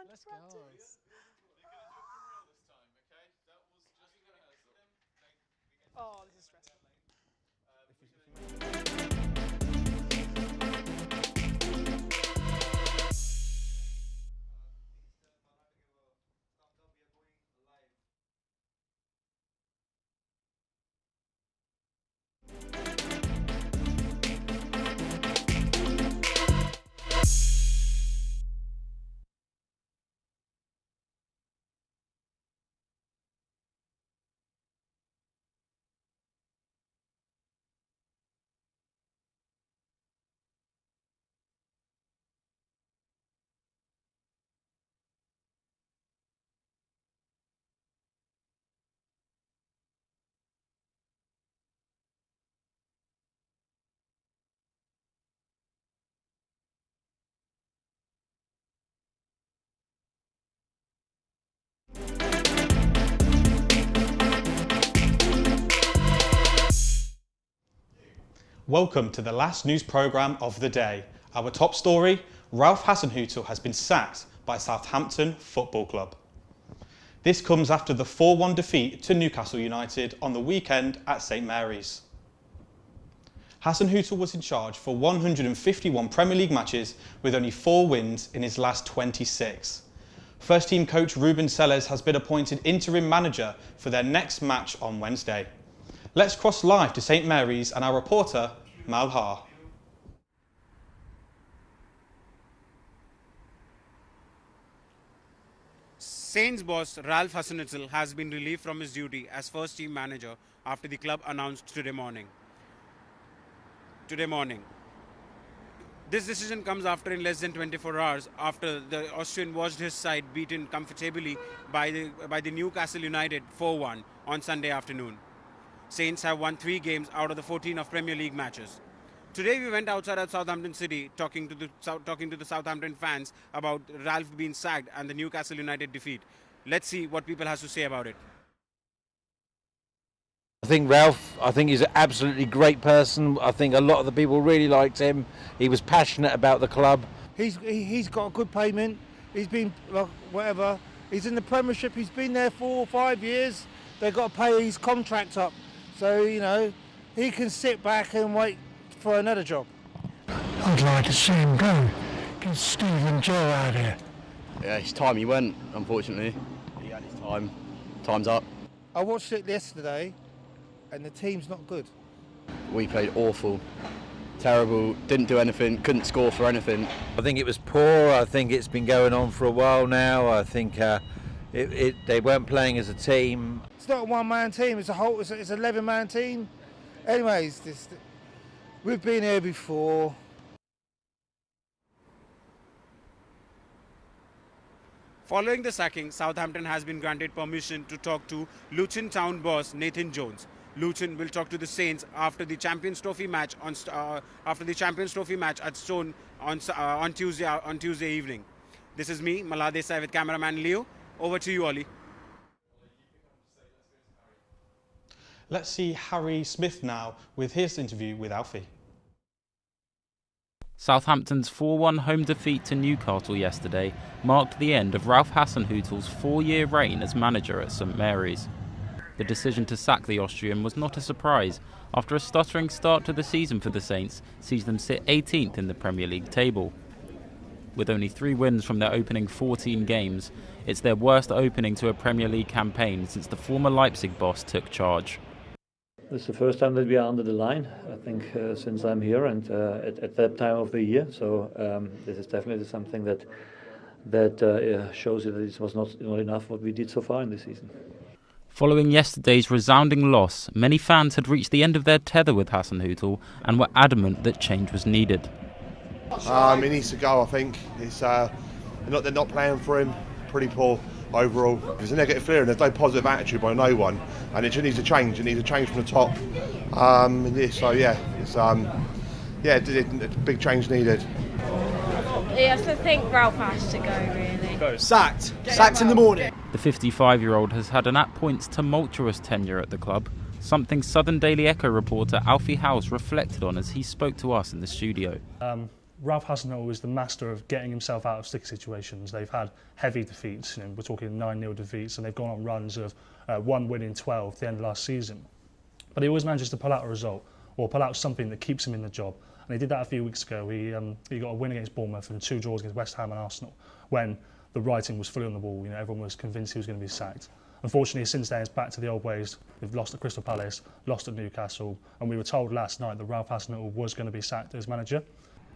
Let's go. Oh, this is stressful. Welcome to the last news programme of the day. Our top story, Ralph Hasenhüttl has been sacked by Southampton Football Club. This comes after the 4-1 defeat to Newcastle United on the weekend at St Mary's. Hasenhüttl was in charge for 151 Premier League matches with only 4 wins in his last 26. First team coach Ruben Selles has been appointed interim manager for their next match on Wednesday. Let's cross live to St Mary's and our reporter, Malhar. Saints boss Ralph Hasenhüttl has been relieved from his duty as first team manager after the club announced today morning. This decision comes after in less than 24 hours after the Austrian watched his side beaten comfortably by the Newcastle United 4-1 on Sunday afternoon. Saints have won 3 games out of the 14 of Premier League matches. Today we went outside at Southampton City talking to the Southampton fans about Ralph being sacked and the Newcastle United defeat. Let's see what people has to say about it. I think Ralph, he's an absolutely great person. I think a lot of the people really liked him. He was passionate about the club. He's got a good payment. He's been whatever. He's in the Premiership. He's been there 4 or 5 years. They've got to pay his contract up. So, you know, he can sit back and wait for another job. I'd like to see him go. Get Steve and Joe out here. Yeah, it's time he went, unfortunately. He had his time. Time's up. I watched it yesterday and the team's not good. We played awful. Terrible, didn't do anything, couldn't score for anything. I think it was poor. I think it's been going on for a while now. I think they weren't playing as a team. It's not a one-man team, it's an 11-man team. Anyways, we've been here before. Following the sacking, Southampton has been granted permission to talk to Luton Town boss Nathan Jones. Luton will talk to the Saints after the Champions Trophy match at Stone on Tuesday evening. This is me, Malhar Desai, with cameraman Leo. Over to you, Ollie. Let's see Harry Smith now with his interview with Alfie. Southampton's 4-1 home defeat to Newcastle yesterday marked the end of Ralph Hasenhüttl's 4-year reign as manager at St Mary's. The decision to sack the Austrian was not a surprise after a stuttering start to the season for the Saints sees them sit 18th in the Premier League table. With only 3 wins from their opening 14 games, it's their worst opening to a Premier League campaign since the former Leipzig boss took charge. It's the first time that we are under the line, I think, since I'm here and at that time of the year. So this is definitely something that shows you that it was not enough what we did so far in the season. Following yesterday's resounding loss, many fans had reached the end of their tether with Hasenhüttl and were adamant that change was needed. He needs to go, I think. They're not playing for him. Pretty poor overall. There's a negative feeling, there's no positive attitude by no one, and it just needs to change. It needs to change from the top. Big change needed. Yes, I think Ralph has to go, really. Sacked in the morning. The 55-year-old has had an at points tumultuous tenure at the club, something Southern Daily Echo reporter Alfie House reflected on as he spoke to us in the studio. Ralph Hasenhüttl is the master of getting himself out of sticky situations. They've had heavy defeats, we're talking 9-0 defeats, and they've gone on runs of 1 win in 12 at the end of last season. But he always manages to pull out a result, or pull out something that keeps him in the job. And he did that a few weeks ago. He got a win against Bournemouth and 2 draws against West Ham and Arsenal, when the writing was fully on the wall. Everyone was convinced he was going to be sacked. Unfortunately, since then, it's back to the old ways. We've lost at Crystal Palace, lost at Newcastle, and we were told last night that Ralph Hasenhüttl was going to be sacked as manager.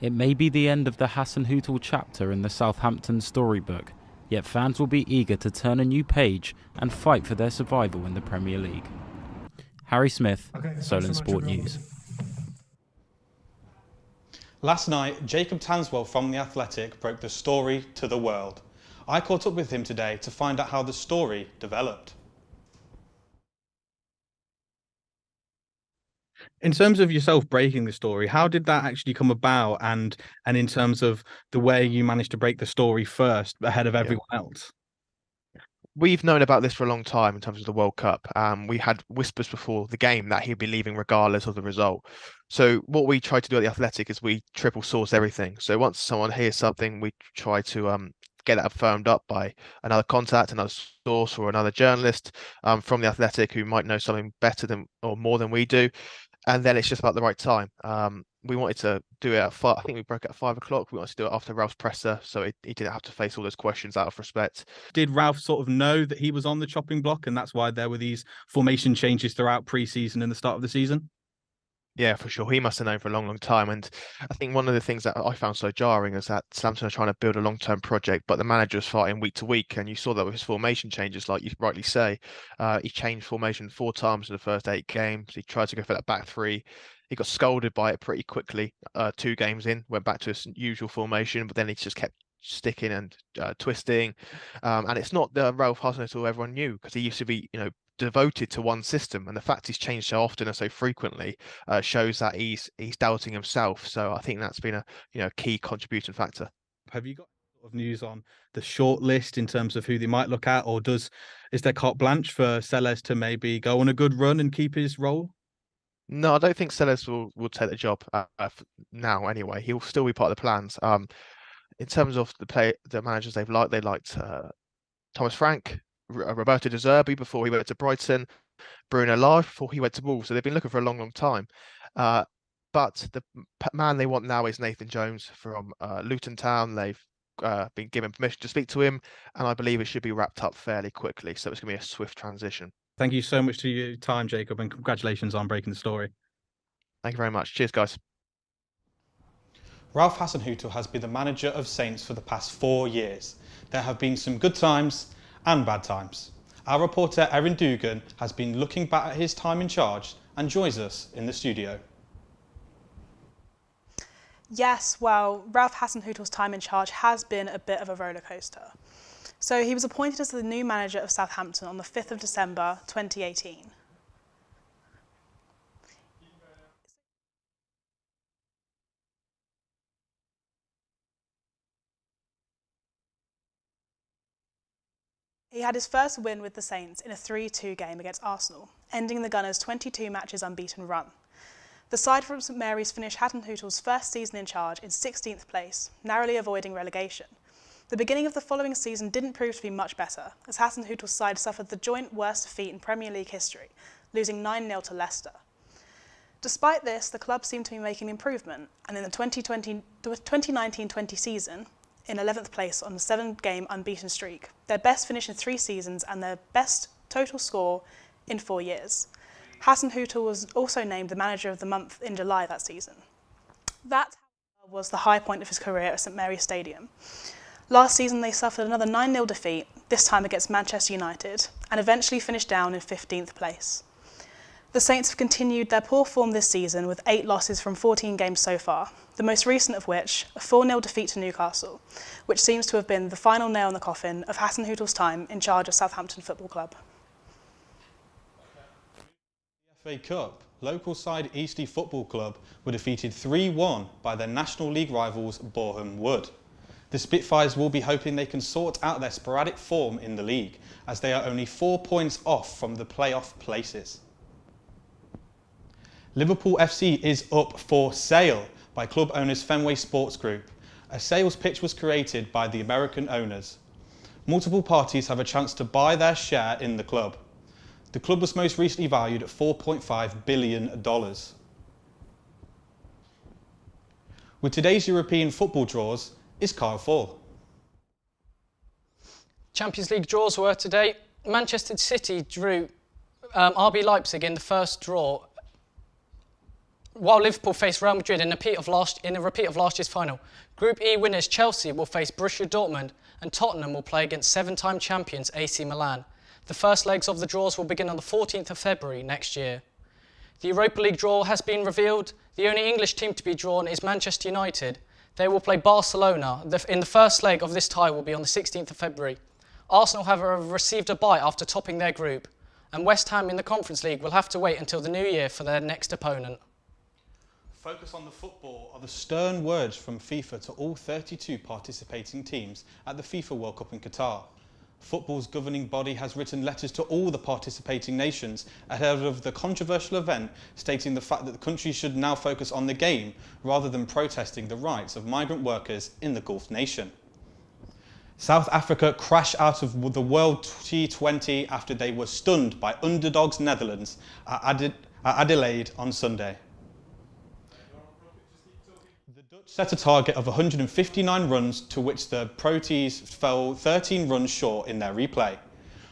It may be the end of the Hasenhüttl chapter in the Southampton storybook, yet fans will be eager to turn a new page and fight for their survival in the Premier League. Harry Smith, Solent Sport News. Last night, Jacob Tanswell from The Athletic broke the story to the world. I caught up with him today to find out how the story developed. In terms of yourself breaking the story, how did that actually come about, and in terms of the way you managed to break the story first ahead of everyone else? We've known about this for a long time in terms of the World Cup. We had whispers before the game that he'd be leaving regardless of the result. So what we try to do at The Athletic is we triple source everything. So once someone hears something, we try to get that firmed up by another contact, another source, or another journalist from The Athletic who might know something better than or more than we do. And then it's just about the right time. We wanted to do it at 5. I think we broke at 5 o'clock. We wanted to do it after Ralph's presser, so he didn't have to face all those questions out of respect. Did Ralph sort of know that he was on the chopping block, and that's why there were these formation changes throughout pre-season and the start of the season? Yeah, for sure. He must have known for a long, long time. And I think one of the things that I found so jarring is that Southampton are trying to build a long-term project, but the manager's fighting week to week. And you saw that with his formation changes, like you rightly say. He changed formation 4 times in the first 8 games. He tried to go for that back 3. He got scolded by it pretty quickly. 2 games in, went back to his usual formation, but then he just kept sticking and twisting. And it's not the Ralph Hasenhüttl everyone knew, because he used to be, devoted to one system, and the fact he's changed so often and so frequently shows that he's doubting himself. So I think that's been a key contributing factor. Have you got sort of news on the short list in terms of who they might look at, or is there carte blanche for Sellés to maybe go on a good run and keep his role? No, I don't think Sellés will take the job now anyway. He'll still be part of the plans. In terms of the managers they liked Thomas Frank, Roberto De Zerbi before he went to Brighton, Bruno Lage before he went to Wolves. So they've been looking for a long, long time. But the man they want now is Nathan Jones from Luton Town. They've been given permission to speak to him, and I believe it should be wrapped up fairly quickly. So it's going to be a swift transition. Thank you so much for your time, Jacob, and congratulations on breaking the story. Thank you very much. Cheers, guys. Ralph Hasenhüttl has been the manager of Saints for the past 4 years. There have been some good times and bad times. Our reporter Erin Dugan has been looking back at his time in charge and joins us in the studio. Yes, well, Ralph Hasenhüttl's time in charge has been a bit of a roller coaster. So he was appointed as the new manager of Southampton on the 5th of December 2018. He had his first win with the Saints in a 3-2 game against Arsenal, ending the Gunners' 22 matches unbeaten run. The side from St Mary's finished Hasenhüttl's first season in charge in 16th place, narrowly avoiding relegation. The beginning of the following season didn't prove to be much better, as Hasenhüttl's side suffered the joint worst defeat in Premier League history, losing 9-0 to Leicester. Despite this, the club seemed to be making improvement, and in the 2019-20 season, in 11th place on the 7-game unbeaten streak, their best finish in 3 seasons and their best total score in 4 years. Hasenhüttl was also named the manager of the month in July that season. That was the high point of his career at St Mary's Stadium. Last season they suffered another 9-0 defeat, this time against Manchester United, and eventually finished down in 15th place. The Saints have continued their poor form this season with 8 losses from 14 games so far, the most recent of which, a 4-0 defeat to Newcastle, which seems to have been the final nail in the coffin of Hasenhüttl's time in charge of Southampton Football Club. FA Cup, local side Eastleigh Football Club were defeated 3-1 by their National League rivals Boreham Wood. The Spitfires will be hoping they can sort out their sporadic form in the league, as they are only 4 points off from the playoff places. Liverpool FC is up for sale by club owners Fenway Sports Group. A sales pitch was created by the American owners. Multiple parties have a chance to buy their share in the club. The club was most recently valued at $4.5 billion. With today's European football draws, is Kyle Fall. Champions League draws were today. Manchester City drew RB Leipzig in the first draw, while Liverpool faced Real Madrid in a repeat of last year's final. Group E winners Chelsea will face Borussia Dortmund and Tottenham will play against seven-time champions AC Milan. The first legs of the draws will begin on the 14th of February next year. The Europa League draw has been revealed. The only English team to be drawn is Manchester United. They will play Barcelona. In the first leg of this tie will be on the 16th of February. Arsenal have received a bye after topping their group, and West Ham in the Conference League will have to wait until the new year for their next opponent. Focus on the football are the stern words from FIFA to all 32 participating teams at the FIFA World Cup in Qatar. Football's governing body has written letters to all the participating nations ahead of the controversial event, stating the fact that the countries should now focus on the game rather than protesting the rights of migrant workers in the Gulf nation. South Africa crashed out of the World T20 after they were stunned by underdogs Netherlands at Adelaide on Sunday. The Dutch set a target of 159 runs, to which the Proteas fell 13 runs short in their replay.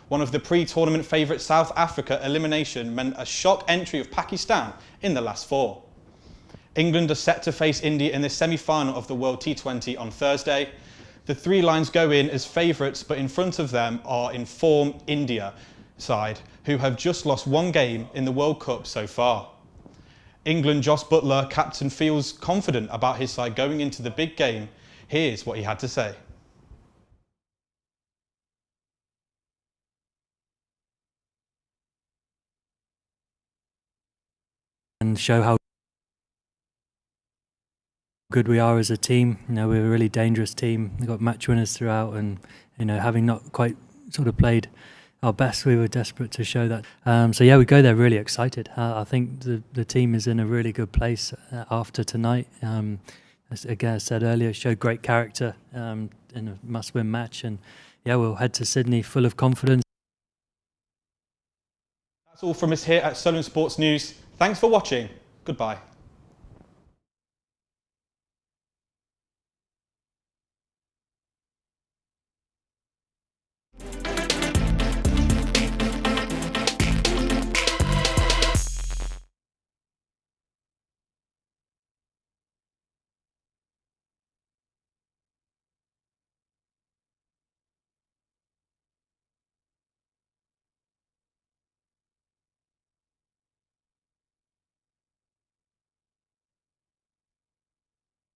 One of the pre-tournament favourite South Africa elimination meant a shock entry of Pakistan in the last four. England are set to face India in the semi-final of the World T20 on Thursday. The Three Lions go in as favourites, but in front of them are in form India side, who have just lost one game in the World Cup so far. England Josh Buttler, captain, feels confident about his side going into the big game. Here's what he had to say. And show how good we are as a team. You know, we're a really dangerous team. We've got match winners throughout, and you know, having not quite sort of played our best, we were desperate to show that. So yeah, we go there really excited. I think the team is in a really good place after tonight. As again, I said earlier, showed great character in a must-win match, and yeah, we'll head to Sydney full of confidence. That's all from us here at Solent Sports News. Thanks for watching. Goodbye.